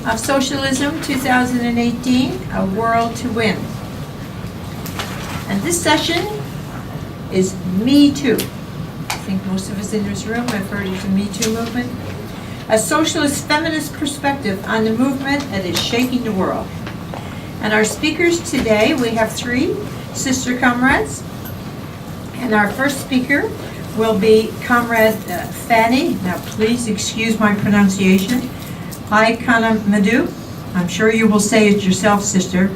of Socialism 2018, A World to Win. And this session is Me Too. I think most of us in this room have heard of the Me Too movement. A socialist feminist perspective on the movement that is shaking the world. And our speakers today, we have three sister comrades. And our first speaker will be Comrade Fani, now please excuse my pronunciation, Oikonomidou, I'm sure you will say it yourself, sister,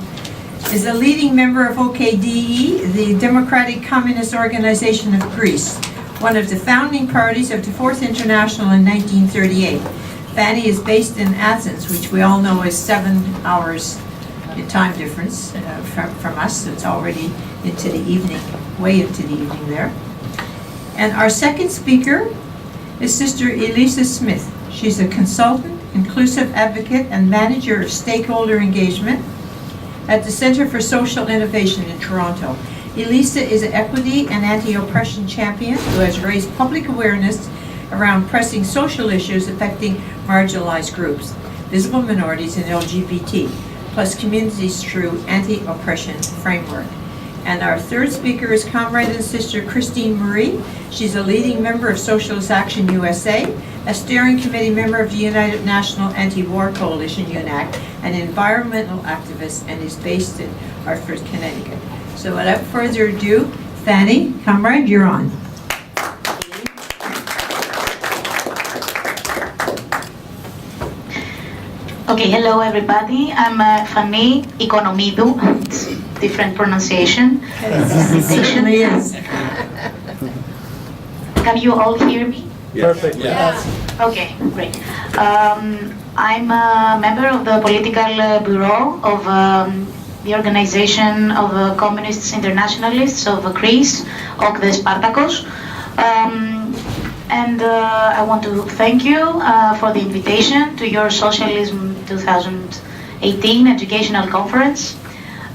is a leading member of OKDE, the Democratic Communist Organization of Greece, one of the founding parties of the Fourth International in 1938. Fani is based in Athens, which we all know is 7 hours in time difference from us, so it's already into the evening, way into the evening there. And our second speaker is Sister Elisa Smith. She's a consultant, inclusive advocate, and manager of stakeholder engagement at the Center for Social Innovation in Toronto. Elisa is an equity and anti-oppression champion who has raised public awareness around pressing social issues affecting marginalized groups, visible minorities, and LGBT, plus communities through anti-oppression framework. And our third speaker is Comrade and Sister Christine Marie. She's a leading member of Socialist Action USA, a steering committee member of the United National Anti-War Coalition, UNAC, an environmental activist, and is based in Hartford, Connecticut. So without further ado, Fani, comrade, you're on. Okay, hello everybody. I'm Fani Oikonomidou. It's different pronunciation. It certainly is. Can you all hear me? Perfect. Yes. Okay, great. I'm a member of the political bureau of the Organization of Communist Internationalists of Greece, OKDE Spartakos. And I want to thank you for the invitation to your Socialism 2018 educational conference.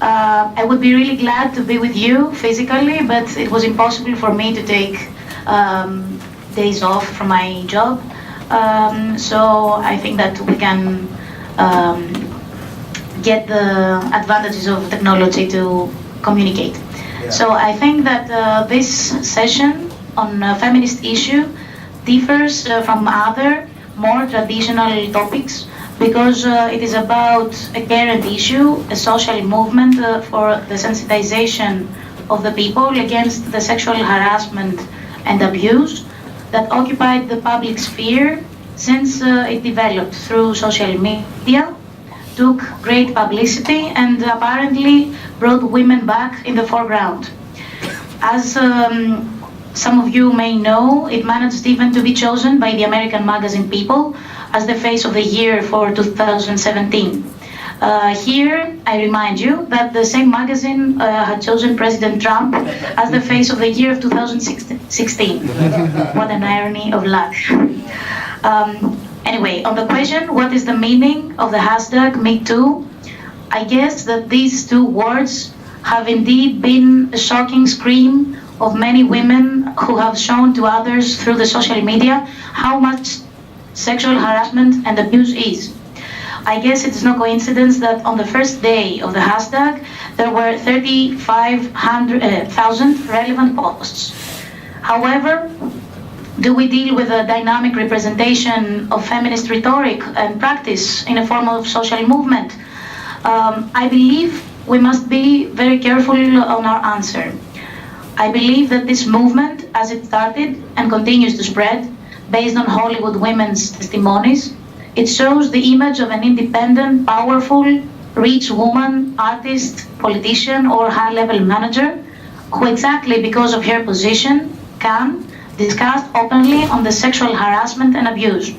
I would be really glad to be with you physically, but it was impossible for me to take days off from my job. So I think that we can get the advantages of technology to communicate. Yeah. So I think that this session on feminist issue differs from other more traditional topics because it is about a current issue, a social movement for the sensitization of the people against the sexual harassment and abuse that occupied the public sphere since it developed through social media, took great publicity, and apparently brought women back in the foreground. As some of you may know, it managed even to be chosen by the American magazine People as the face of the year for 2017. Here, I remind you that the same magazine had chosen President Trump as the face of the year of 2016. What an irony of luck. Anyway, on the question, what is the meaning of the hashtag #MeToo? I guess that these two words have indeed been a shocking scream of many women who have shown to others through the social media how much sexual harassment and abuse is. I guess it is no coincidence that on the first day of the hashtag, there were 35,000 relevant posts. However, do we deal with a dynamic representation of feminist rhetoric and practice in a form of social movement? I believe we must be very careful on our answer. I believe that this movement, as it started and continues to spread, based on Hollywood women's testimonies, it shows the image of an independent, powerful, rich woman, artist, politician, or high-level manager, who exactly because of her position can discuss openly on the sexual harassment and abuse.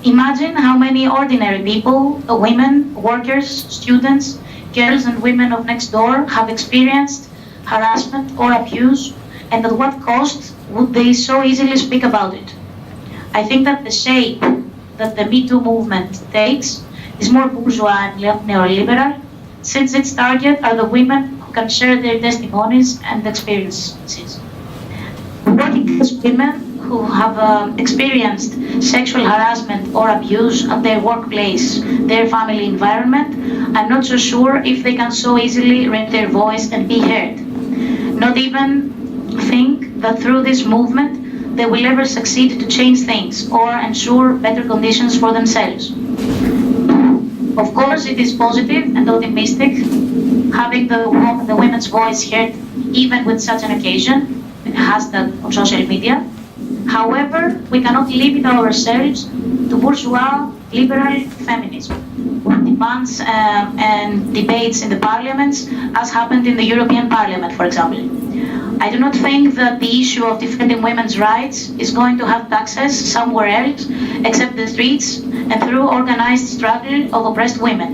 Imagine how many ordinary people, women, workers, students, girls and women of next door have experienced harassment or abuse, and at what cost would they so easily speak about it? I think that the shape that the Me Too movement takes is more bourgeois and neoliberal, since its target are the women who can share their testimonies and experiences. Working class women who who have experienced sexual harassment or abuse at their workplace, their family environment, I'm not so sure if they can so easily raise their voice and be heard. Not even think that through this movement they will ever succeed to change things or ensure better conditions for themselves. Of course, it is positive and optimistic having the women's voice heard even with such an occasion, with a hashtag on social media. However, we cannot limit ourselves to bourgeois liberal feminism, with demands and debates in the parliaments, as happened in the European Parliament, for example. I do not think that the issue of defending women's rights is going to have access somewhere else except the streets and through organized struggle of oppressed women.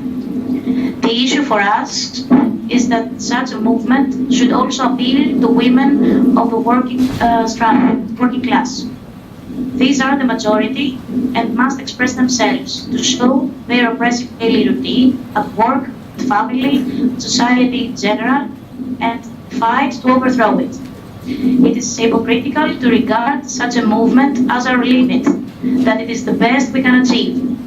The issue for us is that such a movement should also appeal to women of the working class. These are the majority and must express themselves to show their oppressive daily routine at work, family, society in general, and fight to overthrow it. It is hypocritical to regard such a movement as our limit, that it is the best we can achieve.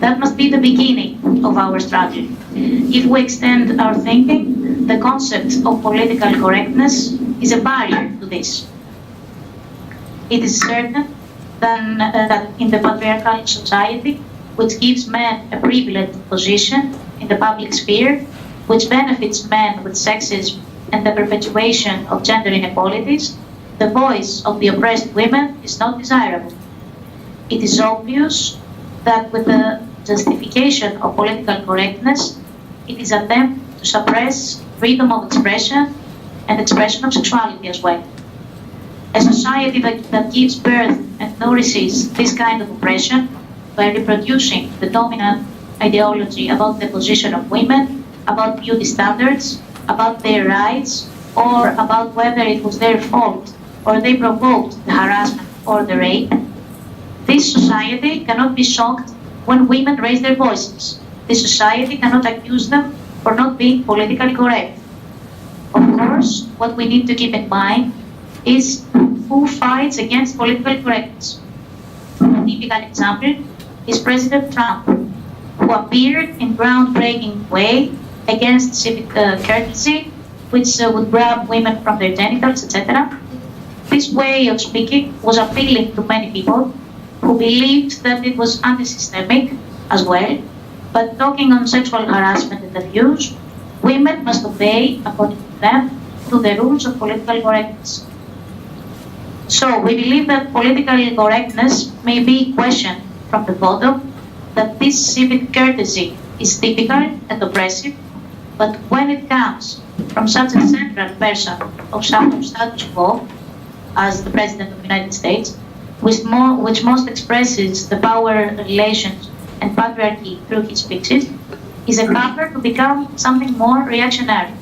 That must be the beginning of our struggle. If we extend our thinking, the concept of political correctness is a barrier to this. It is certain that in the patriarchal society, which gives men a privileged position in the public sphere, which benefits men with sexism and the perpetuation of gender inequalities, the voice of the oppressed women is not desirable. It is obvious that with the justification of political correctness, it is an attempt to suppress freedom of expression and expression of sexuality as well. A society that gives birth and nourishes this kind of oppression by reproducing the dominant ideology about the position of women, about beauty standards, about their rights, or about whether it was their fault or they provoked the harassment or the rape. This society cannot be shocked when women raise their voices. This society cannot accuse them for not being politically correct. Of course, what we need to keep in mind is who fights against political correctness. A typical example is President Trump, who appeared in groundbreaking way against civic courtesy, which would grab women from their genitals, etc. This way of speaking was appealing to many people who believed that it was anti-systemic as well, but talking on sexual harassment and abuse, women must obey, according to them, to the rules of political correctness. So we believe that political correctness may be questioned from the bottom, that this civic courtesy is difficult and oppressive, but when it comes from such a central person of status quo as the President of the United States, which most expresses the power relations and patriarchy through his speeches, is a cover to become something more reactionary.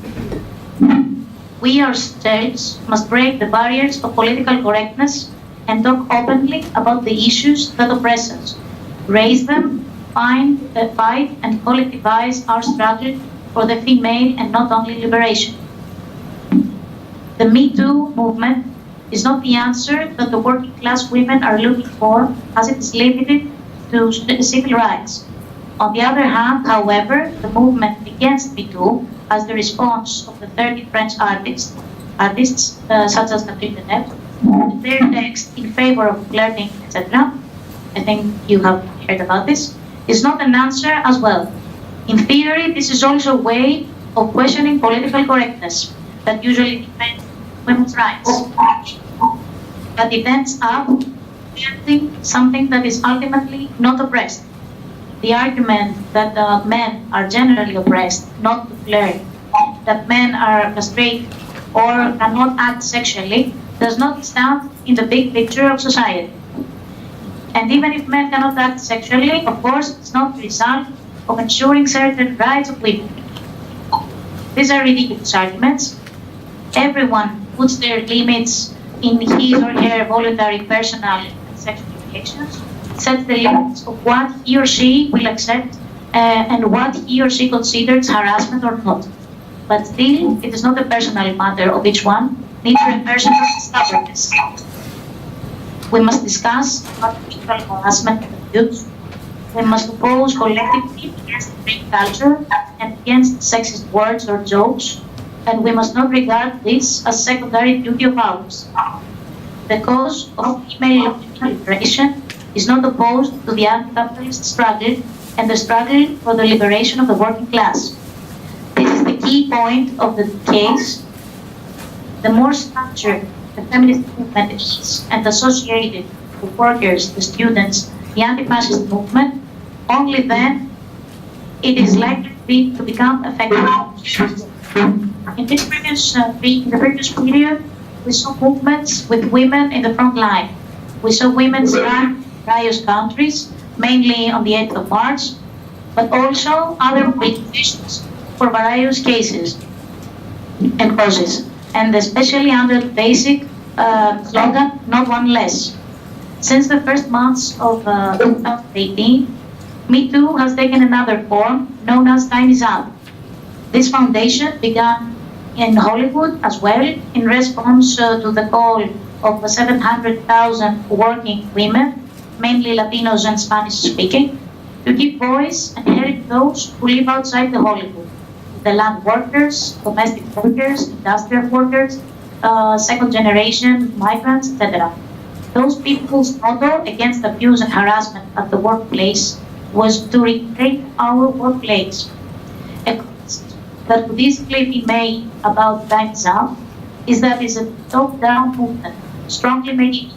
We ourselves must break the barriers of political correctness and talk openly about the issues that oppress us, raise them, fight and collectivize our struggle for the female and not only liberation. The Me Too movement is not the answer that the working class women are looking for, as it is limited to civil rights. On the other hand, however, the movement against Me Too, as the response of the 30 French artists such as Catherine Deneuve, with their text in favor of flirting, etc., I think you have heard about this, is not an answer as well. In theory, this is also a way of questioning political correctness that usually defends women's rights. But it ends up defending something that is ultimately not oppressed. The argument that men are generally oppressed not to flirt, that men are castrated or cannot act sexually, does not stand in the big picture of society. And even if men cannot act sexually, of course, it's not the result of ensuring certain rights of women. These are ridiculous arguments. Everyone puts their limits in his or her voluntary personal and sexual reactions, sets the limits of what he or she will accept and what he or she considers harassment or not. But still, it is not a personal matter of each one, neither a personal stubbornness. We must discuss sexual harassment and abuse. We must oppose collectively against rape culture and against sexist words or jokes, and we must not regard this as secondary duty of ours. The cause of female liberation is not opposed to the anti-capitalist struggle and the struggle for the liberation of the working class. This is the key point of the case. The more structured the feminist movement is and associated the workers, the students, the anti-fascist movement, only then it is likely to become effective. In the previous period, we saw movements with women in the front line. We saw women stand in various countries, mainly on the 8th of March, but also other mobilizations for various cases and causes, and especially under the basic slogan, "Not one less." Since the first months of 2018, Me Too has taken another form known as Time Is Up. This foundation began in Hollywood as well in response to the call of 700,000 working women, mainly Latinos and Spanish speaking, to give voice and hearing those who live outside the Hollywood, the land workers, domestic workers, industrial workers, second generation migrants, etc. Those people's motto against abuse and harassment at the workplace was to recreate our workplace. A comment that would easily be made about Time's Up is that it's a top-down movement, strongly made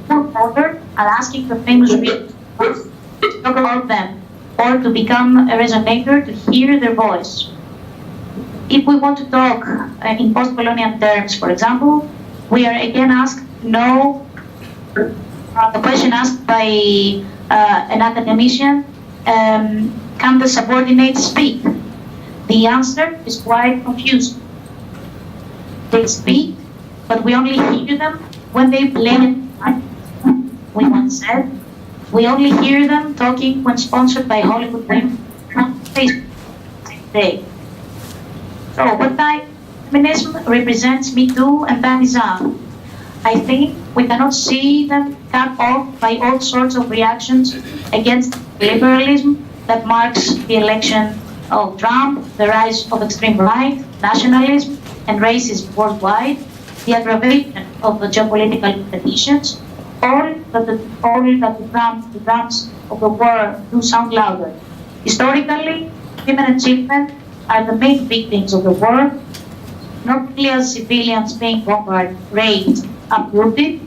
forward and asking the famous people to talk about them or to become a resonator to hear their voice. If we want to talk in post-colonial terms, for example, we are again asked to know the question asked by an academician, can the subordinates speak? The answer is quite confusing. They speak, but we only hear them when they blame it. We once said, we only hear them talking when sponsored by Hollywood women on Facebook today. So what type of feminism represents Me Too and Time Is Up? I think we cannot see them cut off by all sorts of reactions against liberalism that marks the election of Trump, the rise of extreme right, nationalism, and racism worldwide, the aggravation of the geopolitical conditions, all that the drums of the war do sound louder. Historically, women and children are the main victims of the war, not only as civilians being bombarded, raped, uprooted,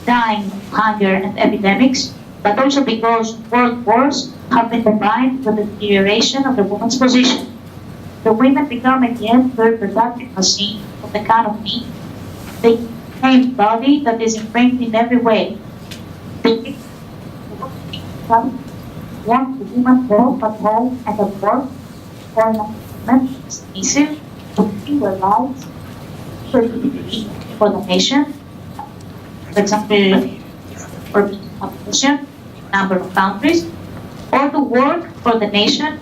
dying of hunger and epidemics, but also because world wars have been combined with the deterioration of the woman's position. The women become again the reproductive machine of the economy. They became a body that is infringed in every way. They want the woman both at home and at work, for an woman submissive, to bring their lives for the nation. For example, for population, number of countries, or to work for the nation,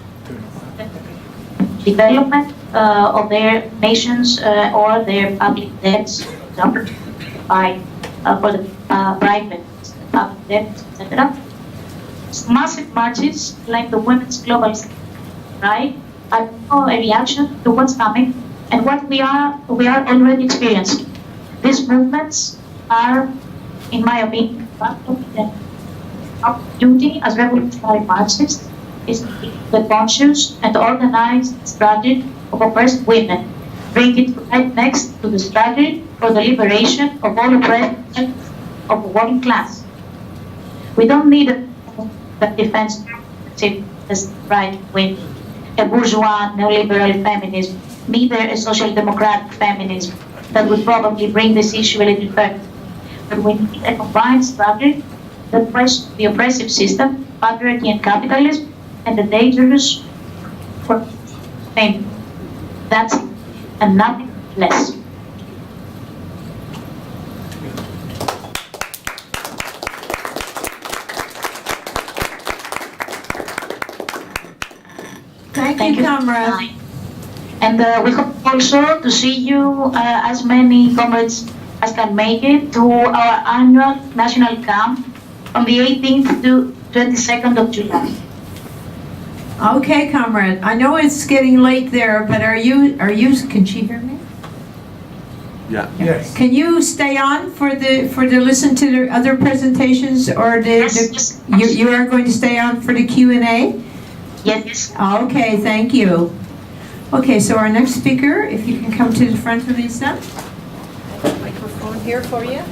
development of their nations or their public debts, for example, for the private public debts, etc. Massive marches like the Women's Global Strike are a reaction to what's coming and what we are already experiencing. These movements are, in my opinion, our duty as revolutionary Marxists is to keep the conscious and organized struggle of oppressed women, bring it right next to the struggle for the liberation of all oppressed of the working class. We don't need a that defends the right wing, a bourgeois neoliberal feminism, neither a social democratic feminism that would probably bring this issue a little further. But we need a combined struggle that questions the oppressive system, patriarchy and capitalism, and the dangers for fame. That's it, and nothing less. Thank you, comrade. And we hope also to see you as many comrades can make it to our annual national camp from the 18th to 22nd of July. Okay, comrade, I know it's getting late there, but can she hear me? Yeah. Yes. Can you stay on for the listen to the other presentations, or Yes. you are going to stay on for the Q&A? Yes. Okay, thank you. Okay, so our next speaker, if you can come to the front, Elisa. I have a microphone here for you.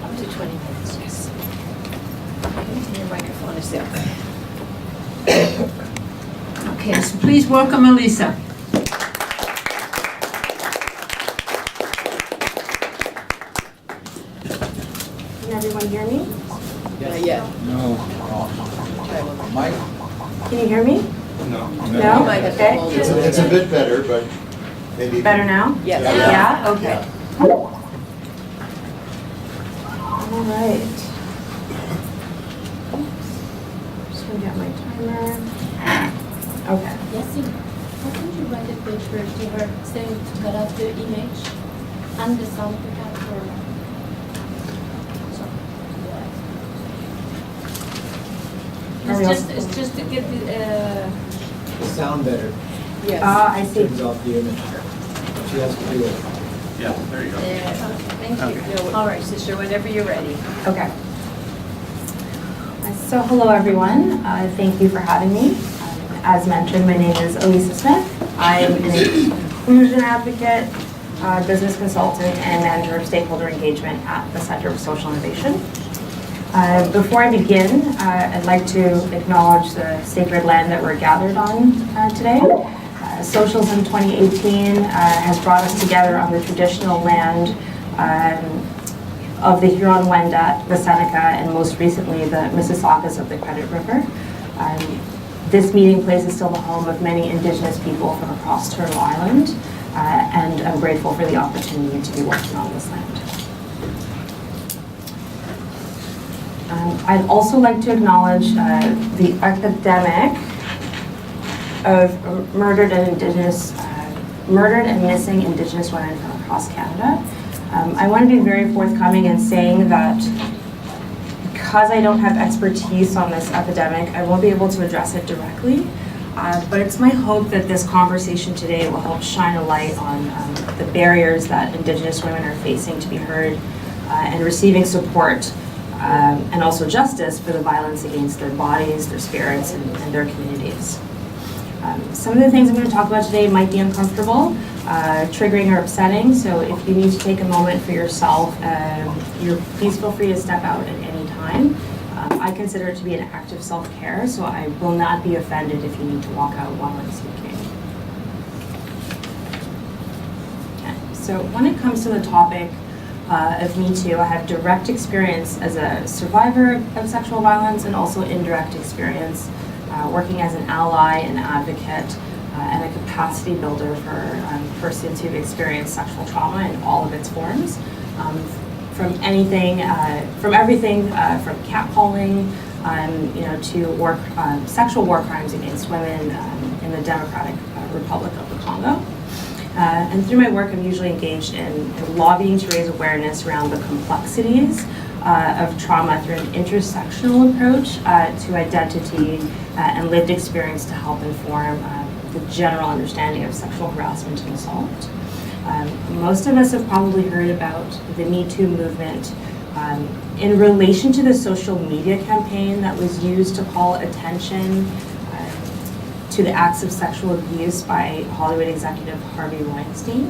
Up to 20 minutes, yes. And your microphone is there. Okay, so please welcome Elisa. Can everyone hear me? Yeah. No. Mike? Can you hear me? No. No? Okay. It's a bit better, but maybe. Better now? Yes. Yeah? Okay. All right. Just gonna get my timer. Okay. Yes, how can you write a paper to her saying to cut out the image and the sound to capture? It's just to get the, Sound better. yes. I see. Turns off the image. She has to do it. Yeah, there you go. Thank you. All right, sister, whenever you're ready. Okay. So hello everyone. Thank you for having me. As mentioned, my name is Elisa Smith. I'm an inclusion advocate, business consultant, and manager of stakeholder engagement at the Center for Social Innovation. Before I begin, I'd like to acknowledge the sacred land that we're gathered on today. Socialism 2018 has brought us together on the traditional land of the Huron-Wendat, the Seneca, and most recently the Mississaugas of the Credit River. This meeting place is still the home of many Indigenous people from across Turtle Island, and I'm grateful for the opportunity to be working on this land. I'd also like to acknowledge the epidemic of murdered and missing Indigenous women from across Canada. I want to be very forthcoming in saying that because I don't have expertise on this epidemic, I won't be able to address it directly. But it's my hope that this conversation today will help shine a light on the barriers that Indigenous women are facing to be heard and receiving support and also justice for the violence against their bodies, their spirits, and their communities. Some of the things I'm going to talk about today might be uncomfortable, triggering or upsetting, so if you need to take a moment for yourself, please feel free to step out at any time. I consider it to be an act of self-care, so I will not be offended if you need to walk out while I'm speaking. Okay. So when it comes to the topic of Me Too, I have direct experience as a survivor of sexual violence and also indirect experience working as an ally and advocate and a capacity builder for persons who've experienced sexual trauma in all of its forms. From everything from catcalling, to sexual war crimes against women in the Democratic Republic of the Congo. And through my work, I'm usually engaged in lobbying to raise awareness around the complexities of trauma through an intersectional approach to identity and lived experience to help inform the general understanding of sexual harassment and assault. Most of us have probably heard about the Me Too movement in relation to the social media campaign that was used to call attention to the acts of sexual abuse by Hollywood executive Harvey Weinstein.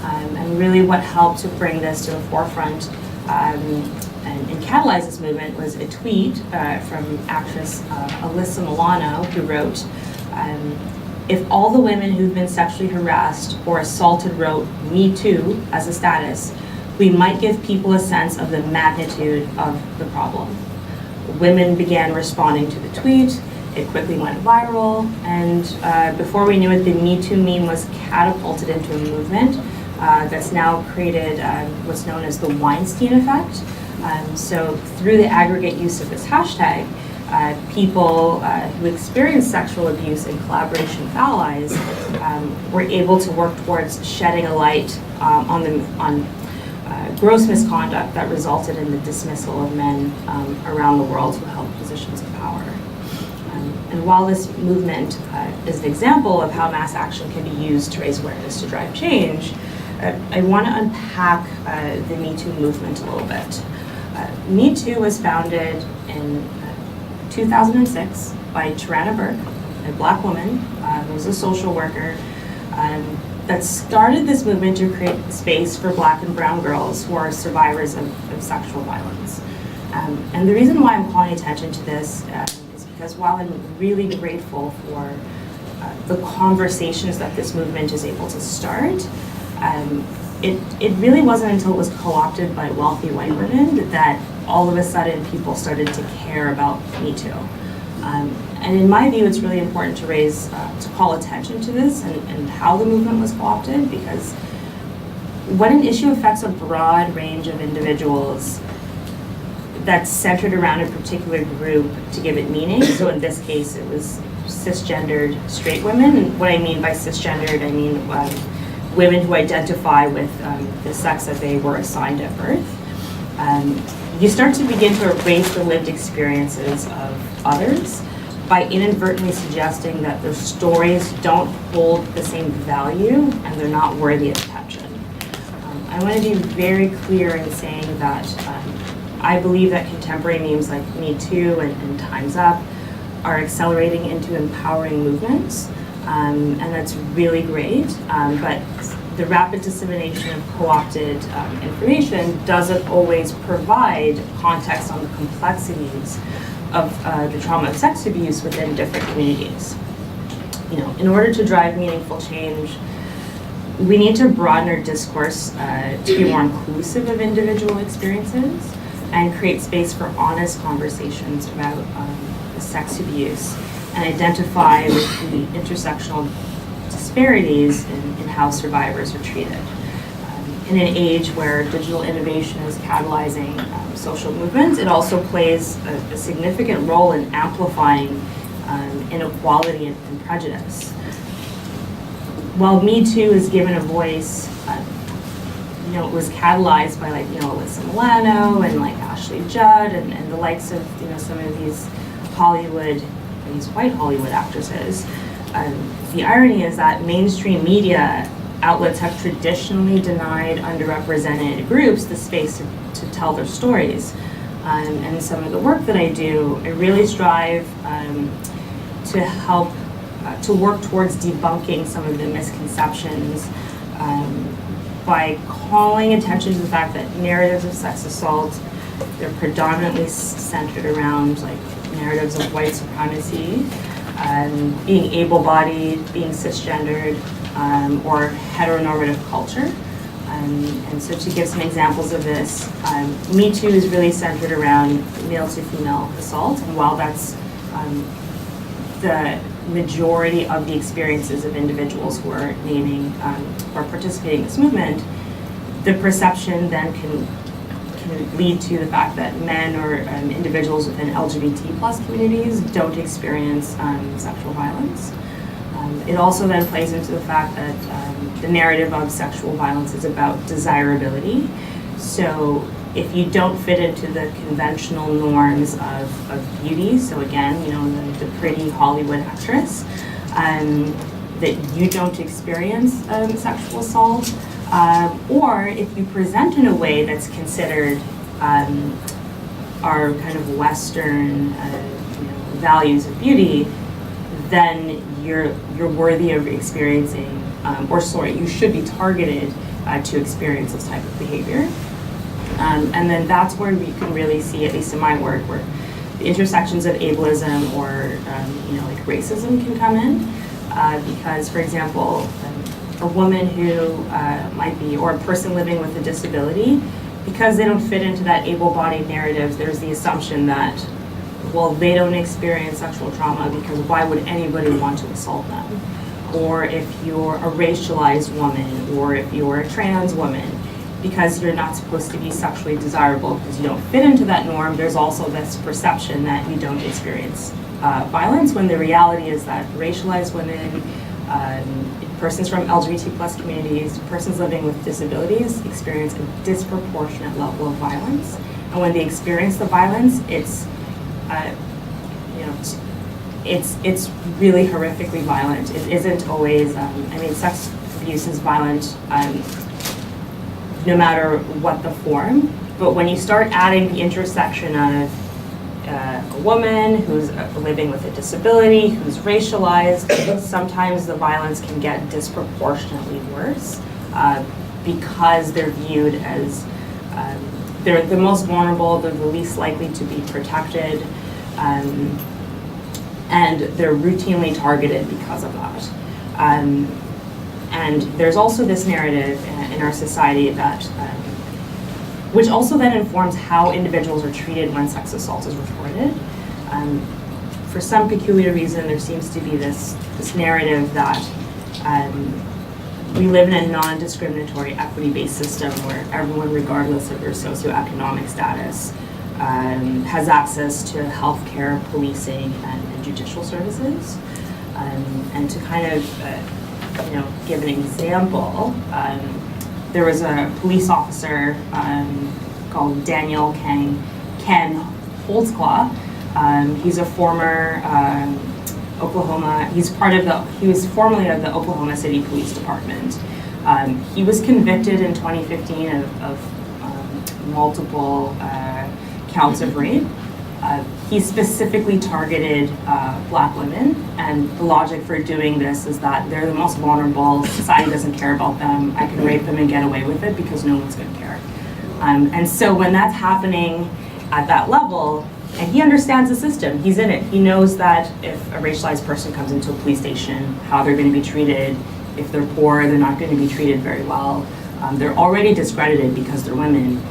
And really what helped to bring this to the forefront and catalyze this movement was a tweet from actress Elisa Milano, who wrote, if all the women who've been sexually harassed or assaulted wrote Me Too as a status, we might give people a sense of the magnitude of the problem. Women began responding to the tweet, it quickly went viral, and before we knew it, the Me Too meme was catapulted into a movement that's now created what's known as the Weinstein effect, So through the aggregate use of this hashtag, people who experience sexual abuse in collaboration with allies were able to work towards shedding a light on gross misconduct that resulted in the dismissal of men around the world who held positions of power. And while this movement is an example of how mass action can be used to raise awareness to drive change, I want to unpack the Me Too movement a little bit. Me Too was founded in 2006 by Tarana Burke, a Black woman who was a social worker, that started this movement to create space for Black and brown girls who are survivors of sexual violence. And the reason why I'm calling attention to this is because while I'm really grateful for the conversations that this movement is able to start, it really wasn't until it was co-opted by wealthy white women that all of a sudden people started to care about Me Too. And in my view, it's really important to call attention to this and how the movement was co-opted, because when an issue affects a broad range of individuals that's centered around a particular group to give it meaning, so in this case it was cisgendered straight women, and what I mean by cisgendered, I mean women who identify with the sex that they were assigned at birth. You start to begin to erase the lived experiences of others by inadvertently suggesting that their stories don't hold the same value and they're not worthy of attention. I want to be very clear in saying that I believe that contemporary memes like Me Too and Time's Up are accelerating into empowering movements, and that's really great, but the rapid dissemination of co-opted information doesn't always provide context on the complexities of the trauma of sex abuse within different communities. You know, in order to drive meaningful change, we need to broaden our discourse to be more inclusive of individual experiences and create space for honest conversations about sex abuse and identify with the intersectional disparities in how survivors are treated. In an age where digital innovation is catalyzing social movements, it also plays a significant role in amplifying inequality and prejudice. While Me Too is given a voice, it was catalyzed by Elisa Milano and Ashley Judd and the likes of some of these white Hollywood actresses. The irony is that mainstream media outlets have traditionally denied underrepresented groups the space to tell their stories. And some of the work that I do, I really strive to help to work towards debunking some of the misconceptions by calling attention to the fact that narratives of sex assault, they're predominantly centered around narratives of white supremacy, being able-bodied, being cisgendered, or heteronormative culture. And so to give some examples of this, Me Too is really centered around male-to-female assault, and while that's the majority of the experiences of individuals who are or participating in this movement, the perception then can lead to the fact that men or individuals within LGBT plus communities don't experience sexual violence. It also then plays into the fact that the narrative of sexual violence is about desirability. So if you don't fit into the conventional norms of beauty, so again, the pretty Hollywood actress, that you don't experience sexual assault, or if you present in a way that's considered our kind of Western values of beauty, then you're worthy of experiencing, you should be targeted to experience this type of behavior. And then that's where we can really see, at least in my work, where the intersections of ableism or racism can come in, because, for example, a woman who might be, or a person living with a disability, because they don't fit into that able-bodied narrative, there's the assumption that, well, they don't experience sexual trauma because why would anybody want to assault them? Or if you're a racialized woman, or if you're a trans woman, because you're not supposed to be sexually desirable because you don't fit into that norm, there's also this perception that you don't experience violence, when the reality is that racialized women, persons from LGBT plus communities, persons living with disabilities experience a disproportionate level of violence. And when they experience the violence, it's it's really horrifically violent. It isn't always, sex abuse is violent no matter what the form, but when you start adding the intersection of a woman who's living with a disability, who's racialized, sometimes the violence can get disproportionately worse because they're viewed as, they're the most vulnerable, they're the least likely to be protected, and they're routinely targeted because of that. And there's also this narrative in our society that which also then informs how individuals are treated when sex assault is reported. For some peculiar reason, there seems to be this narrative that we live in a non-discriminatory, equity-based system where everyone, regardless of their socioeconomic status, has access to healthcare, policing, and judicial services. And to kind of, give an example, there was a police officer called Daniel Ken Holtzclaw. He's a former he was formerly of the Oklahoma City Police Department. He was convicted in 2015 of multiple counts of rape. He specifically targeted Black women, and the logic for doing this is that they're the most vulnerable, society doesn't care about them, I can rape them and get away with it because no one's going to care. And so when that's happening at that level, and he understands the system, he's in it, he knows that if a racialized person comes into a police station, how they're going to be treated. If they're poor, they're not going to be treated very well. They're already discredited because they're women.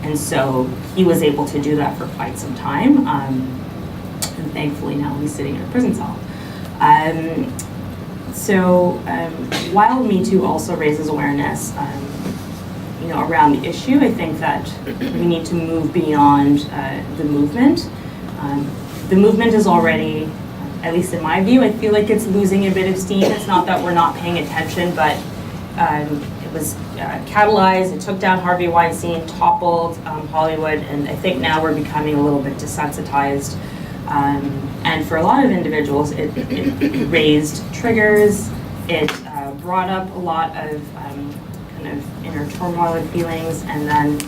And so he was able to do that for quite some time. And thankfully now he's sitting in a prison cell. While Me Too also raises awareness around the issue, I think that we need to move beyond the movement. The movement is already, at least in my view, I feel like it's losing a bit of steam. It's not that we're not paying attention, but it was catalyzed, it took down Harvey Weinstein, toppled Hollywood, and I think now we're becoming a little bit desensitized. And for a lot of individuals, it raised triggers, it brought up a lot of kind of inner turmoil and feelings, and then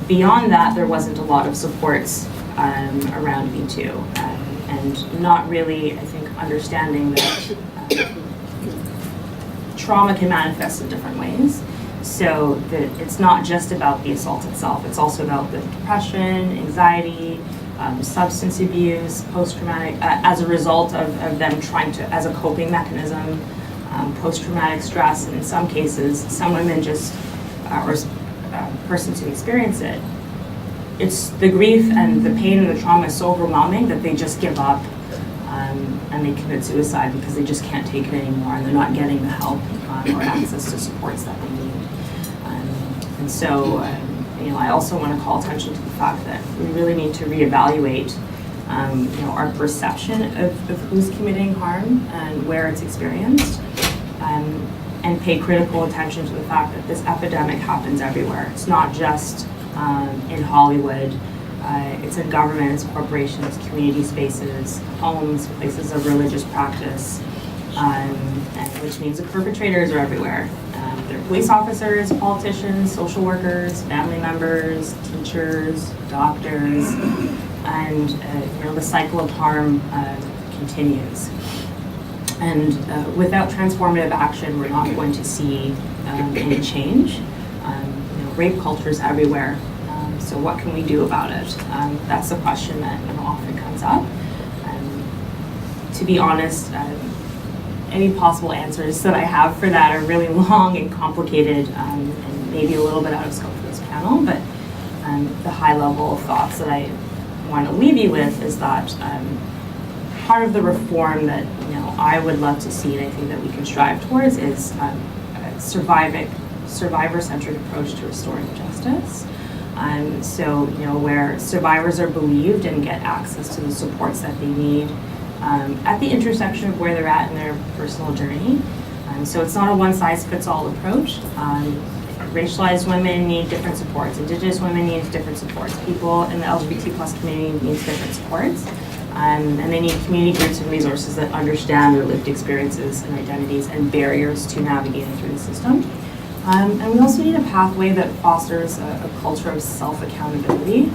beyond that, there wasn't a lot of supports around Me Too, and not really, I think, understanding that trauma can manifest in different ways. So that it's not just about the assault itself, it's also about the depression, anxiety, substance abuse, post-traumatic, as a result of them trying to, as a coping mechanism, post-traumatic stress, and in some cases, some women just, or persons who experience it, it's the grief and the pain and the trauma is so overwhelming that they just give up and they commit suicide because they just can't take it anymore and they're not getting the help or access to supports that they need. And so, I also want to call attention to the fact that we really need to reevaluate, our perception of who's committing harm and where it's experienced, and pay critical attention to the fact that this epidemic happens everywhere. It's not just in Hollywood. It's in governments, corporations, community spaces, homes, places of religious practice, and which means the perpetrators are everywhere. They're police officers, politicians, social workers, family members, teachers, doctors, and the cycle of harm continues. And without transformative action, we're not going to see any change. Rape culture is everywhere. So what can we do about it? That's the question that often comes up. To be honest, any possible answers that I have for that are really long and complicated, and maybe a little bit out of scope for this panel, but the high level thoughts that I want to leave you with is that part of the reform that I would love to see, and I think that we can strive towards, is survivor-centered approach to restorative justice. So, where survivors are believed and get access to the supports that they need at the intersection of where they're at in their personal journey. So it's not a one-size-fits-all approach. Racialized women need different supports. Indigenous women need different supports. People in the LGBT plus community need different supports. And they need community groups and resources that understand their lived experiences and identities and barriers to navigating through the system. And we also need a pathway that fosters a culture of self-accountability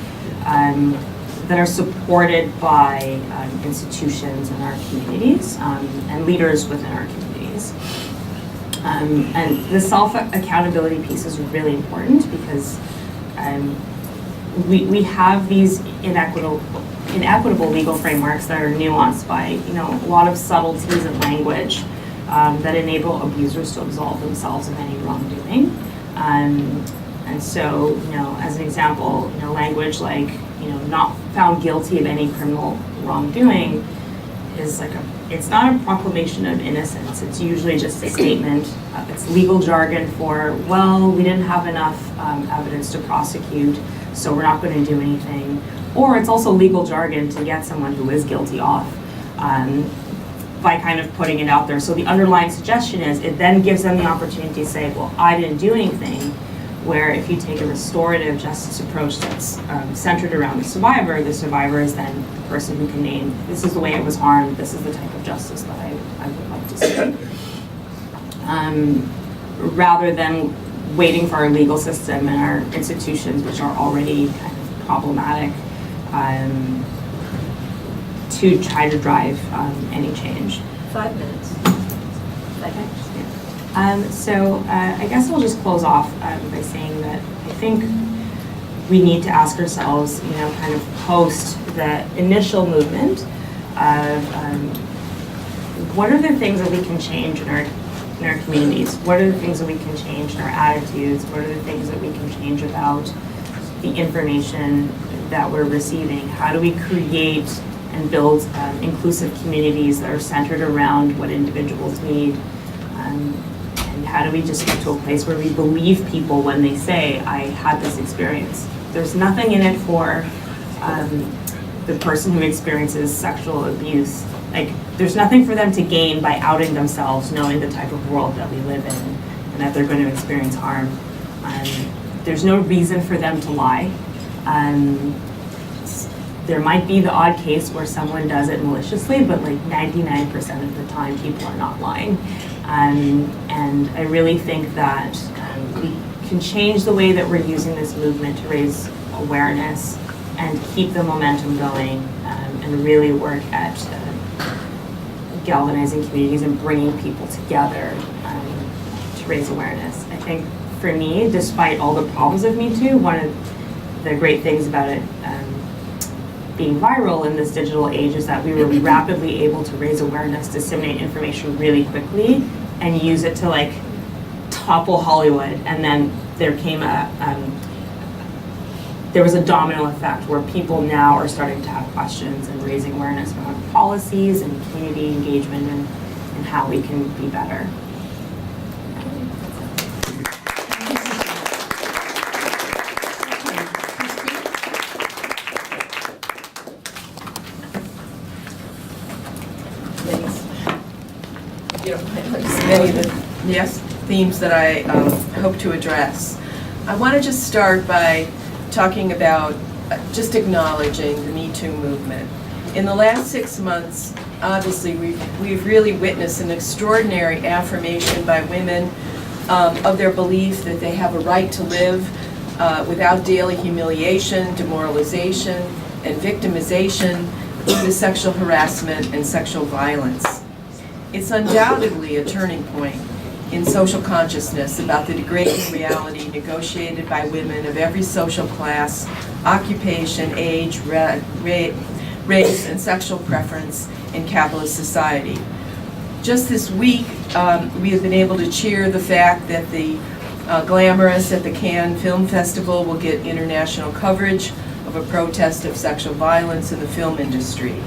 that are supported by institutions in our communities and leaders within our communities. And the self-accountability piece is really important because we have these inequitable legal frameworks that are nuanced by a lot of subtleties in language that enable abusers to absolve themselves of any wrongdoing. And so, as an example, language like, not found guilty of any criminal wrongdoing is it's not a proclamation of innocence. It's usually just a statement. It's legal jargon for, well, we didn't have enough evidence to prosecute, so we're not going to do anything. Or it's also legal jargon to get someone who is guilty off by kind of putting it out there. So the underlying suggestion is it then gives them the opportunity to say, well, I didn't do anything. Where if you take a restorative justice approach that's centered around the survivor is then the person who can name, this is the way it was harmed, this is the type of justice that I would like to see. Rather than waiting for our legal system and our institutions, which are already kind of problematic, to try to drive any change. 5 minutes. Okay. So I guess I'll just close off by saying that I think we need to ask ourselves, kind of post the initial movement of what are the things that we can change in our communities? What are the things that we can change in our attitudes? What are the things that we can change about the information that we're receiving? How do we create and build inclusive communities that are centered around what individuals need? And how do we just get to a place where we believe people when they say, I had this experience? There's nothing in it for the person who experiences sexual abuse. There's nothing for them to gain by outing themselves, knowing the type of world that we live in and that they're going to experience harm. There's no reason for them to lie. There might be the odd case where someone does it maliciously, but 99% of the time people are not lying. And I really think that we can change the way that we're using this movement to raise awareness and keep the momentum going and really work at galvanizing communities and bringing people together to raise awareness. I think for me, despite all the problems of Me Too, one of the great things about it being viral in this digital age is that we were rapidly able to raise awareness, disseminate information really quickly, and use it to topple Hollywood. And then there came there was a domino effect where people now are starting to have questions and raising awareness about policies and community engagement and how we can be better. Many of the themes that I hope to address. I want to just start by talking about just acknowledging the Me Too movement. In the last 6 months, obviously, we've really witnessed an extraordinary affirmation by women of their belief that they have a right to live without daily humiliation, demoralization, and victimization due to sexual harassment and sexual violence. It's undoubtedly a turning point in social consciousness about the degrading reality negotiated by women of every social class, occupation, age, race, and sexual preference in capitalist society. Just this week, we have been able to cheer the fact that the Glamorous at the Cannes Film Festival will get international coverage of a protest of sexual violence in the film industry.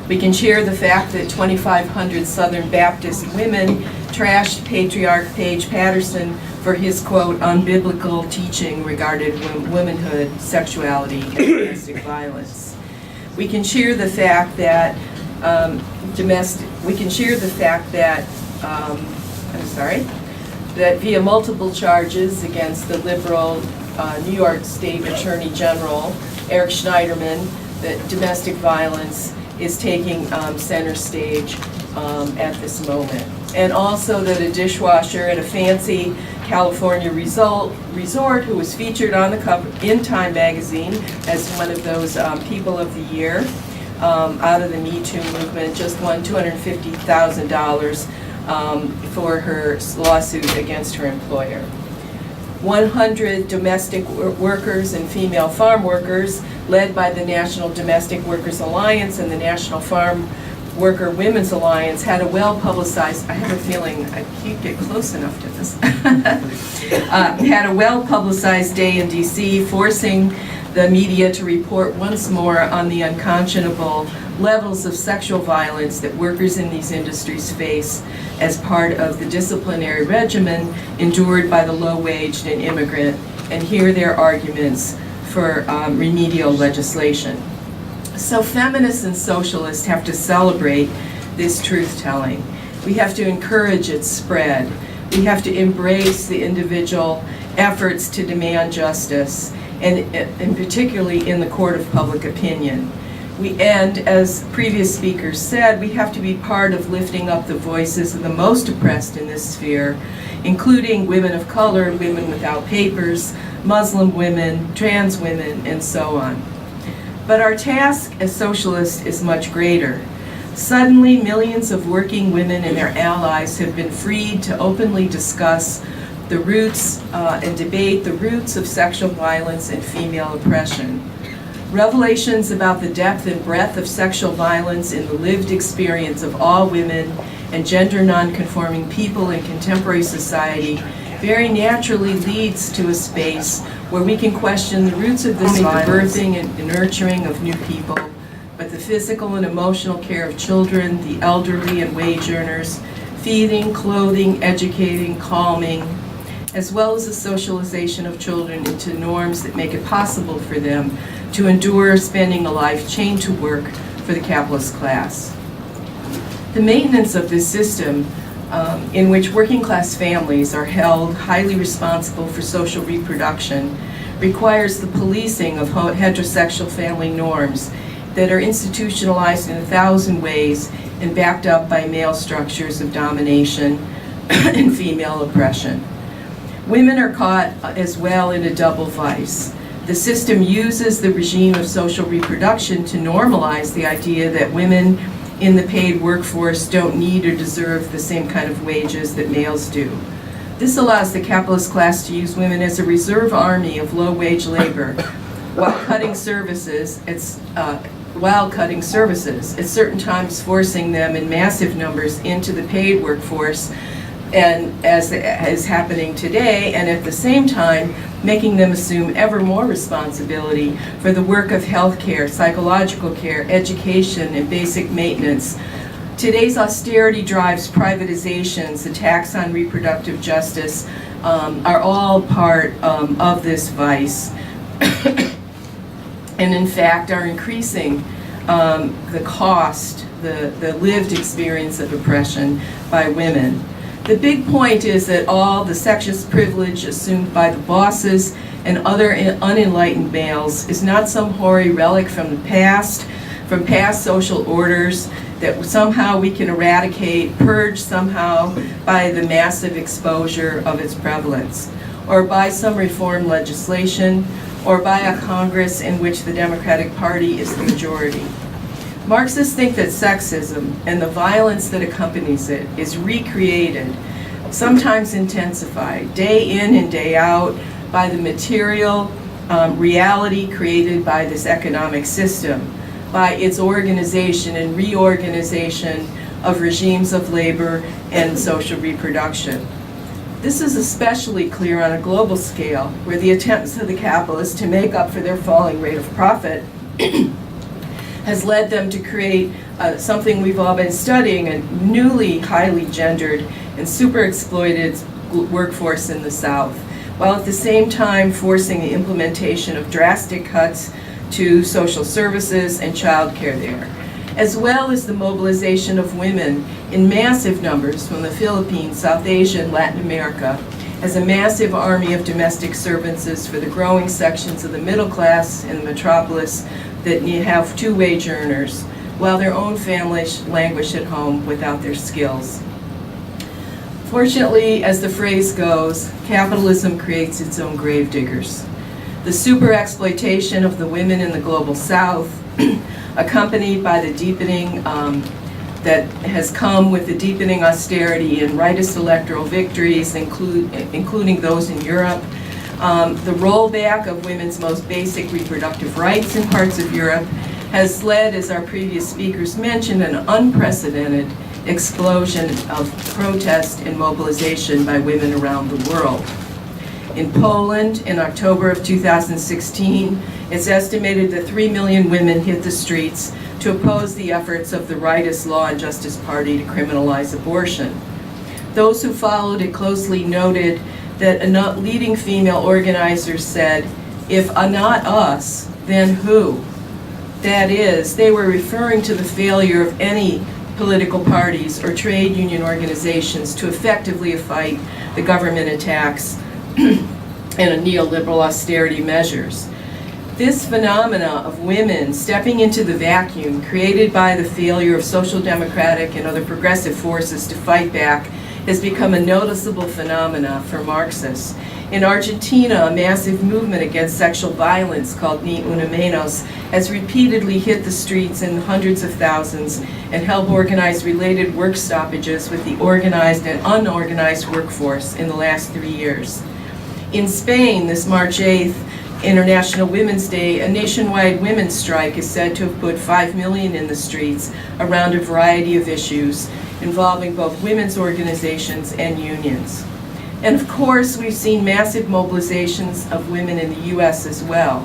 We can share the fact that 2,500 Southern Baptist women trashed Patriarch Page Patterson for his, quote, unbiblical teaching regarding womanhood, sexuality, and domestic violence. We can share the fact that that via multiple charges against the liberal New York State Attorney General, Eric Schneiderman, that domestic violence is taking center stage at this moment. And also that a dishwasher at a fancy California resort who was featured on the cover in Time magazine as one of those people of the year out of the Me Too movement just won $250,000 for her lawsuit against her employer. 100 domestic workers and female farm workers, led by the National Domestic Workers Alliance and the National Farm Worker Women's Alliance, had a well-publicized, I have a feeling I can't get close enough to this, had a well-publicized day in DC, forcing the media to report once more on the unconscionable levels of sexual violence that workers in these industries face as part of the disciplinary regimen endured by the low-waged and immigrant, and hear their arguments for remedial legislation. So feminists and socialists have to celebrate this truth-telling. We have to encourage its spread. We have to embrace the individual efforts to demand justice, and particularly in the court of public opinion. And as previous speakers said, we have to be part of lifting up the voices of the most oppressed in this sphere, including women of color, women without papers, Muslim women, trans women, and so on. But our task as socialists is much greater. Suddenly, millions of working women and their allies have been freed to openly discuss the roots and debate the roots of sexual violence and female oppression. Revelations about the depth and breadth of sexual violence in the lived experience of all women and gender non-conforming people in contemporary society very naturally leads to a space where we can question the roots of this violence, the birthing and nurturing of new people, but the physical and emotional care of children, the elderly and wage earners, feeding, clothing, educating, calming, as well as the socialization of children into norms that make it possible for them to endure spending a life chained to work for the capitalist class. The maintenance of this system in which working class families are held highly responsible for social reproduction requires the policing of heterosexual family norms that are institutionalized in 1,000 ways and backed up by male structures of domination and female oppression. Women are caught as well in a double vice. The system uses the regime of social reproduction to normalize the idea that women in the paid workforce don't need or deserve the same kind of wages that males do. This allows the capitalist class to use women as a reserve army of low-wage labor while cutting services, at certain times forcing them in massive numbers into the paid workforce, and as is happening today, and at the same time making them assume ever more responsibility for the work of healthcare, psychological care, education, and basic maintenance. Today's austerity drives, privatizations, attacks on reproductive justice are all part of this vice, and in fact are increasing the cost, the lived experience of oppression by women. The big point is that all the sexist privilege assumed by the bosses and other unenlightened males is not some hoary relic from the past, from past social orders that somehow we can eradicate, purge somehow by the massive exposure of its prevalence, or by some reform legislation, or by a Congress in which the Democratic Party is the majority. Marxists think that sexism and the violence that accompanies it is recreated, sometimes intensified, day in and day out by the material reality created by this economic system, by its organization and reorganization of regimes of labor and social reproduction. This is especially clear on a global scale, where the attempts of the capitalists to make up for their falling rate of profit has led them to create something we've all been studying, a newly highly gendered and super exploited workforce in the South, while at the same time forcing the implementation of drastic cuts to social services and childcare there, as well as the mobilization of women in massive numbers from the Philippines, South Asia, and Latin America as a massive army of domestic servants for the growing sections of the middle class in the metropolis that have two-wage earners, while their own families languish at home without their skills. Fortunately, as the phrase goes, capitalism creates its own gravediggers. The super exploitation of the women in the global South, accompanied by the deepening that has come with the deepening austerity and rightist electoral victories, including those in Europe, the rollback of women's most basic reproductive rights in parts of Europe has led, as our previous speakers mentioned, an unprecedented explosion of protest and mobilization by women around the world. In Poland, in October of 2016, it's estimated that 3 million women hit the streets to oppose the efforts of the rightist Law and Justice Party to criminalize abortion. Those who followed it closely noted that leading female organizers said, "If not us, then who?" That is, they were referring to the failure of any political parties or trade union organizations to effectively fight the government attacks and neoliberal austerity measures. This phenomena of women stepping into the vacuum created by the failure of social democratic and other progressive forces to fight back has become a noticeable phenomena for Marxists. In Argentina, a massive movement against sexual violence called Ni Una Menos has repeatedly hit the streets in hundreds of thousands and helped organize related work stoppages with the organized and unorganized workforce in the last 3 years. In Spain, this March 8th, International Women's Day, a nationwide women's strike is said to have put 5 million in the streets around a variety of issues involving both women's organizations and unions. And of course, we've seen massive mobilizations of women in the US as well.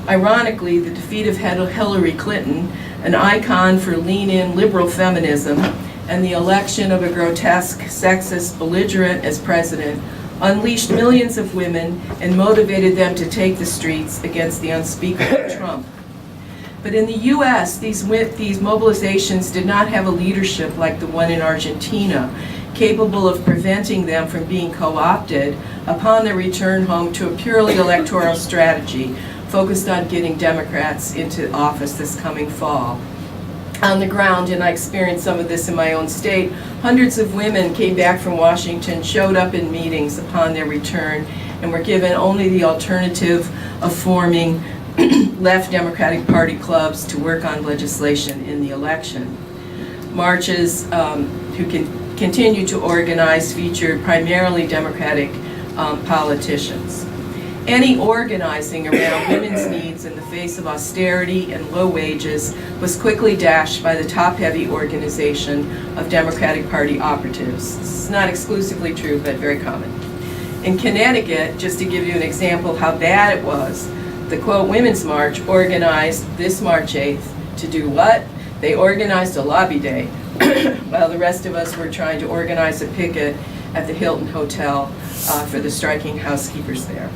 Ironically, the defeat of Hillary Clinton, an icon for lean-in liberal feminism, and the election of a grotesque, sexist belligerent as president unleashed millions of women and motivated them to take the streets against the unspeakable Trump. But in the US, these mobilizations did not have a leadership like the one in Argentina, capable of preventing them from being co-opted upon their return home to a purely electoral strategy focused on getting Democrats into office this coming fall. On the ground, and I experienced some of this in my own state, hundreds of women came back from Washington, showed up in meetings upon their return, and were given only the alternative of forming left Democratic Party clubs to work on legislation in the election. Marches who can continue to organize featured primarily Democratic politicians. Any organizing around women's needs in the face of austerity and low wages was quickly dashed by the top-heavy organization of Democratic Party operatives. This is not exclusively true, but very common. In Connecticut, just to give you an example of how bad it was, the quote Women's March organized this March 8th to do what? They organized a lobby day, while the rest of us were trying to organize a picket at the Hilton Hotel for the striking housekeepers there.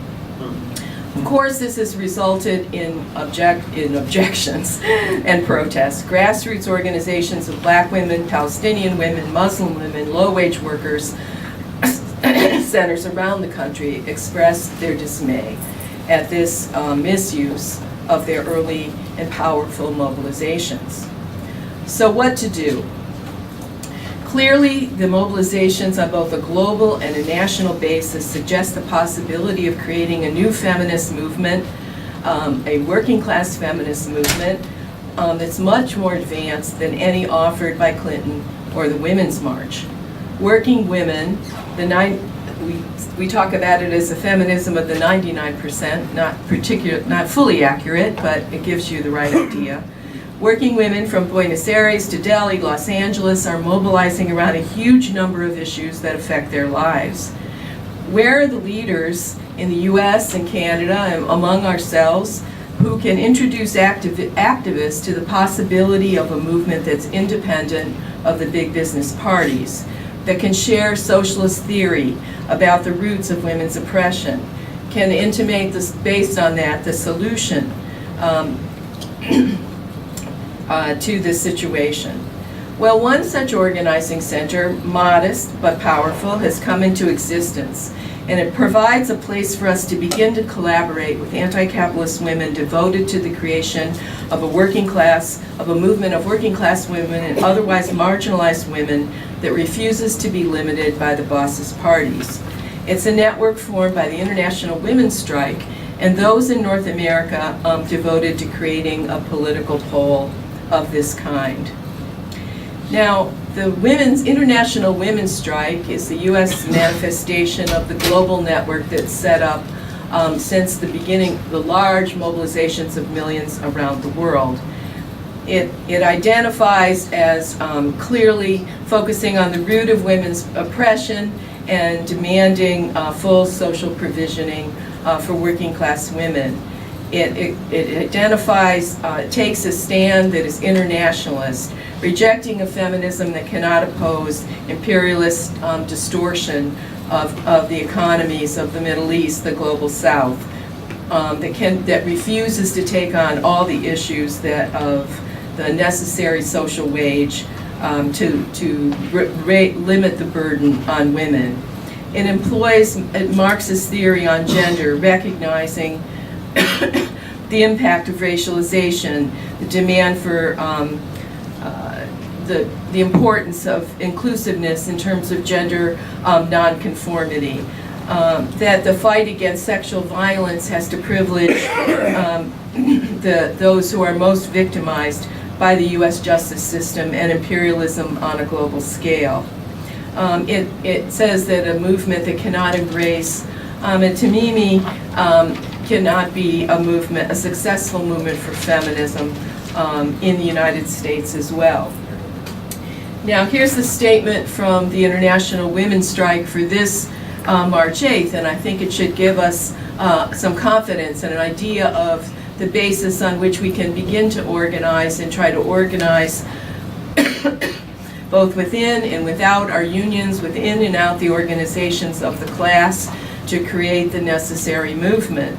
Of course, this has resulted in objections and protests. Grassroots organizations of black women, Palestinian women, Muslim women, low-wage workers, centers around the country expressed their dismay at this misuse of their early and powerful mobilizations. So what to do? Clearly, the mobilizations on both a global and a national basis suggest the possibility of creating a new feminist movement, a working class feminist movement that's much more advanced than any offered by Clinton or the Women's March. Working women, we talk about it as a feminism of the 99%, not fully accurate, but it gives you the right idea. Working women from Buenos Aires to Delhi, Los Angeles are mobilizing around a huge number of issues that affect their lives. Where are the leaders in the US and Canada and among ourselves who can introduce activists to the possibility of a movement that's independent of the big business parties, that can share socialist theory about the roots of women's oppression, can intimate this, based on that, the solution to this situation. Well, one such organizing center, modest but powerful, has come into existence, and it provides a place for us to begin to collaborate with anti-capitalist women devoted to the creation of a movement of working class women and otherwise marginalized women that refuses to be limited by the boss's parties. It's a network formed by the International Women's Strike and those in North America devoted to creating a political pole of this kind. Now, the International Women's Strike is the U.S. manifestation of the global network that's set up since the beginning, the large mobilizations of millions around the world. It identifies as clearly focusing on the root of women's oppression and demanding full social provisioning for working class women. It identifies, takes a stand that is internationalist, rejecting a feminism that cannot oppose imperialist distortion of the economies of the Middle East, the global South, that refuses to take on all the issues of the necessary social wage to limit the burden on women. It employs Marxist theory on gender, recognizing the impact of racialization, the demand for the importance of inclusiveness in terms of gender nonconformity, that the fight against sexual violence has to privilege those who are most victimized by the U.S. justice system and imperialism on a global scale. It says that a movement that cannot embrace, and to me, cannot be a successful movement for feminism in the United States as well. Now, here's the statement from the International Women's Strike for this March 8th, and I think it should give us some confidence and an idea of the basis on which we can begin to organize and try to organize both within and without our unions, within and out the organizations of the class to create the necessary movement.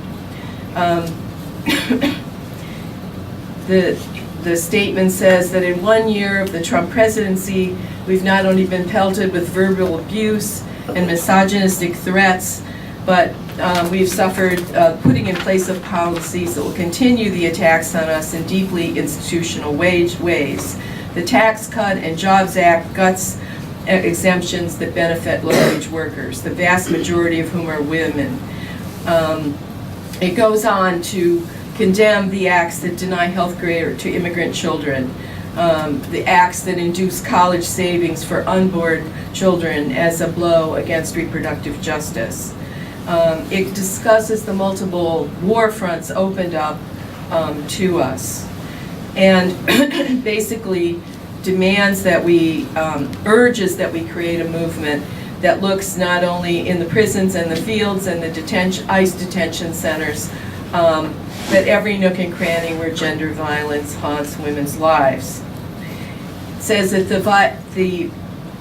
The statement says that in 1 year of the Trump presidency, we've not only been pelted with verbal abuse and misogynistic threats, but we've suffered putting in place of policies that will continue the attacks on us in deeply institutional ways. The Tax Cut and Jobs Act guts exemptions that benefit low-wage workers, the vast majority of whom are women. It goes on to condemn the acts that deny health care to immigrant children, the acts that induce college savings for unborn children as a blow against reproductive justice. It discusses the multiple war fronts opened up to us, and basically demands that urges that we create a movement that looks not only in the prisons and the fields and the ICE detention centers, but every nook and cranny where gender violence haunts women's lives. It says that the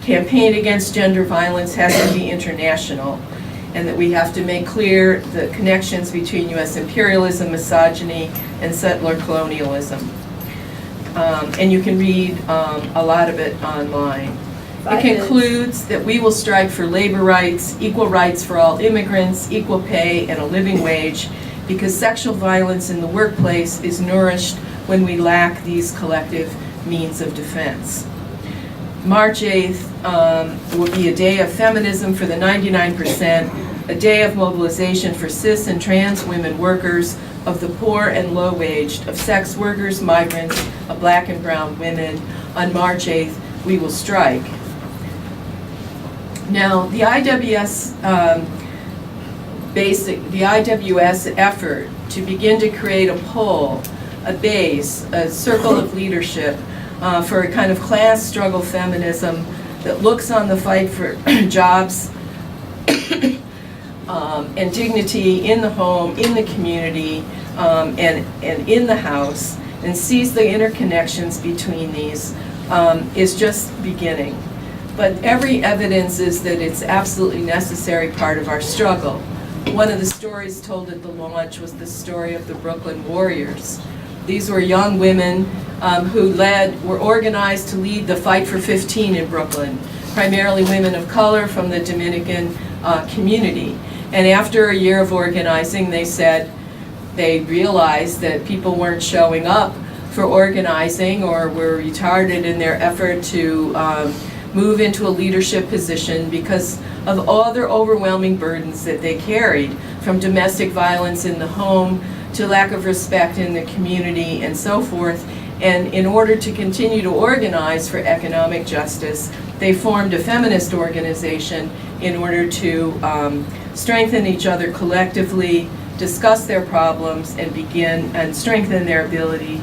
campaign against gender violence has to be international, and that we have to make clear the connections between U.S. imperialism, misogyny, and settler colonialism. And you can read a lot of it online. It concludes that we will strike for labor rights, equal rights for all immigrants, equal pay, and a living wage, because sexual violence in the workplace is nourished when we lack these collective means of defense. March 8th will be a day of feminism for the 99%, a day of mobilization for cis and trans women workers, of the poor and low-waged, of sex workers, migrants, of black and brown women. On March 8th, we will strike. Now, the IWS effort to begin to create a pole, a base, a circle of leadership for a kind of class struggle feminism that looks on the fight for jobs and dignity in the home, in the community, and in the House, and sees the interconnections between these, is just beginning. But every evidence is that it's absolutely necessary part of our struggle. One of the stories told at the launch was the story of the Brooklyn Warriors. These were young women who were organized to lead the Fight for 15 in Brooklyn, primarily women of color from the Dominican community. And after a year of organizing, they said they realized that people weren't showing up for organizing or were retarded in their effort to move into a leadership position because of all their overwhelming burdens that they carried, from domestic violence in the home to lack of respect in the community and so forth. And in order to continue to organize for economic justice, they formed a feminist organization in order to strengthen each other collectively, discuss their problems, and begin and strengthen their ability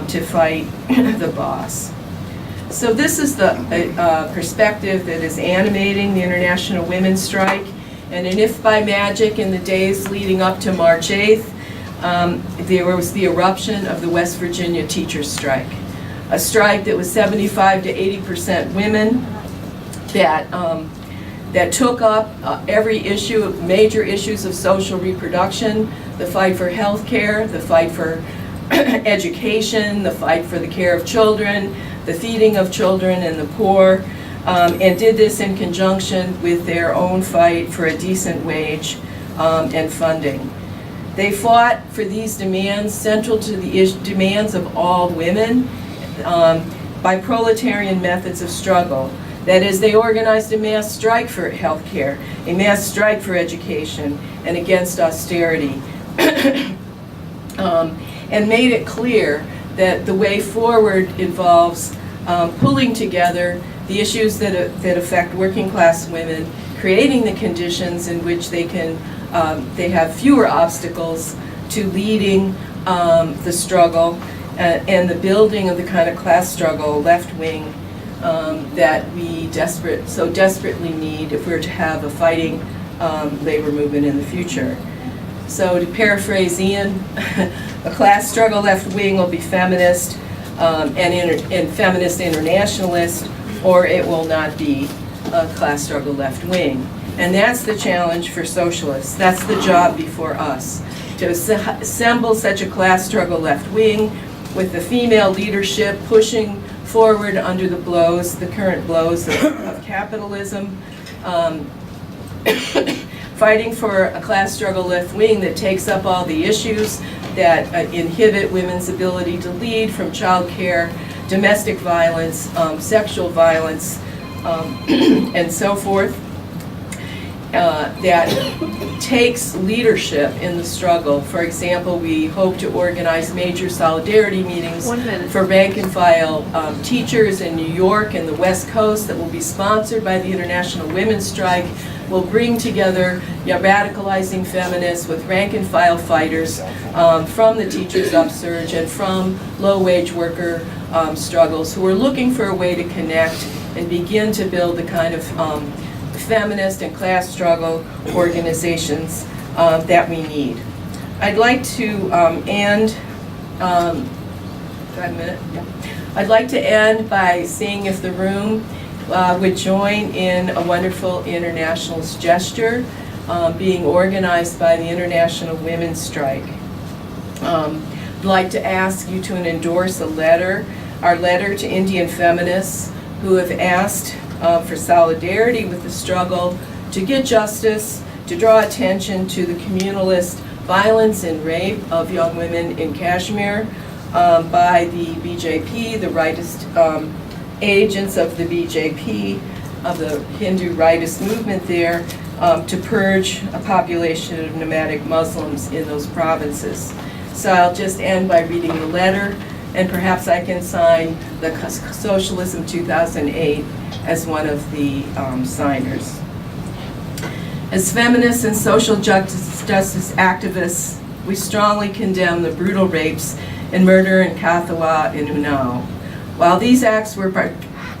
to fight the boss. So this is the perspective that is animating the International Women's Strike. And if by magic in the days leading up to March 8th, there was the eruption of the West Virginia teachers' strike. A strike that was 75 to 80% women, that took up every issue, major issues of social reproduction, the fight for health care, the fight for education, the fight for the care of children, the feeding of children and the poor, and did this in conjunction with their own fight for a decent wage and funding. They fought for these demands, central to the demands of all women, by proletarian methods of struggle. That is, they organized a mass strike for health care, a mass strike for education, and against austerity, and made it clear that the way forward involves pulling together the issues that affect working class women, creating the conditions in which they can they have fewer obstacles to leading the struggle and the building of the kind of class struggle, left wing, that we so desperately need if we're to have a fighting labor movement in the future. So to paraphrase Ian, a class struggle left wing will be feminist and feminist internationalist, or it will not be a class struggle left wing. And that's the challenge for socialists. That's the job before us, to assemble such a class struggle left wing with the female leadership pushing forward under the blows, the current blows of capitalism, fighting for a class struggle left wing that takes up all the issues that inhibit women's ability to lead, from child care, domestic violence, sexual violence, and so forth, that takes leadership in the struggle. For example, we hope to organize major solidarity meetings for rank and file teachers in New York and the West Coast that will be sponsored by the International Women's Strike. We'll bring together radicalizing feminists with rank and file fighters from the teachers' upsurge and from low-wage worker struggles who are looking for a way to connect and begin to build the kind of feminist and class struggle organizations that we need. I'd like to end, got a minute? Yeah. I'd like to end by seeing if the room would join in a wonderful internationalist gesture being organized by the International Women's Strike. I'd like to ask you to endorse a letter, our letter to Indian feminists who have asked for solidarity with the struggle to get justice, to draw attention to the communalist violence and rape of young women in Kashmir by the BJP, the rightist agents of the BJP, of the Hindu rightist movement there, to purge a population of nomadic Muslims in those provinces. So I'll just end by reading the letter, and perhaps I can sign the Socialism 2008 as one of the signers. As feminists and social justice activists, we strongly condemn the brutal rapes and murder in Kathiawar and Unnao. While these acts were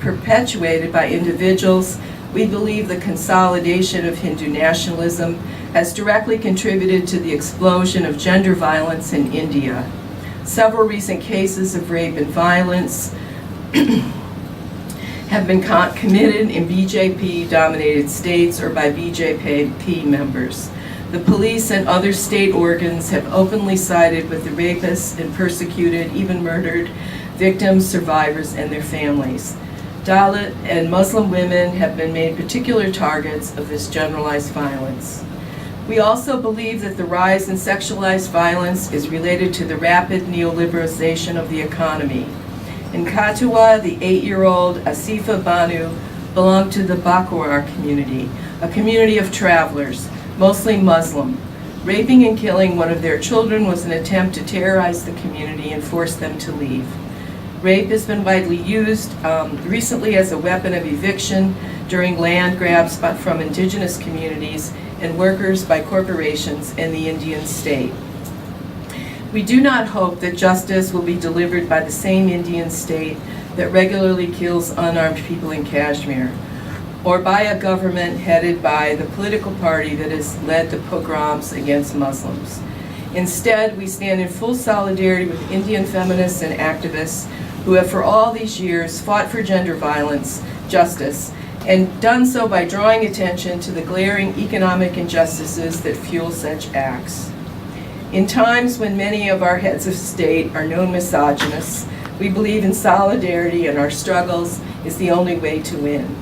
perpetuated by individuals, we believe the consolidation of Hindu nationalism has directly contributed to the explosion of gender violence in India. Several recent cases of rape and violence have been committed in BJP-dominated states or by BJP members. The police and other state organs have openly sided with the rapists and persecuted, even murdered, victims, survivors, and their families. Dalit and Muslim women have been made particular targets of this generalized violence. We also believe that the rise in sexualized violence is related to the rapid neoliberalization of the economy. In Katua, the 8-year-old Asifa Banu belonged to the Bakwar community, a community of travelers, mostly Muslim. Raping and killing one of their children was an attempt to terrorize the community and force them to leave. Rape has been widely used recently as a weapon of eviction during land grabs from indigenous communities and workers by corporations in the Indian state. We do not hope that justice will be delivered by the same Indian state that regularly kills unarmed people in Kashmir, or by a government headed by the political party that has led the pogroms against Muslims. Instead, we stand in full solidarity with Indian feminists and activists who have for all these years fought for gender violence, justice, and done so by drawing attention to the glaring economic injustices that fuel such acts. In times when many of our heads of state are known misogynists, we believe in solidarity, and our struggles is the only way to win.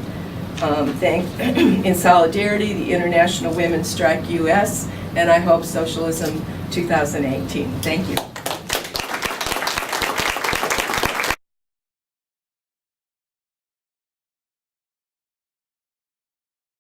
In solidarity, the International Women's Strike US, and I hope Socialism 2018. Thank you.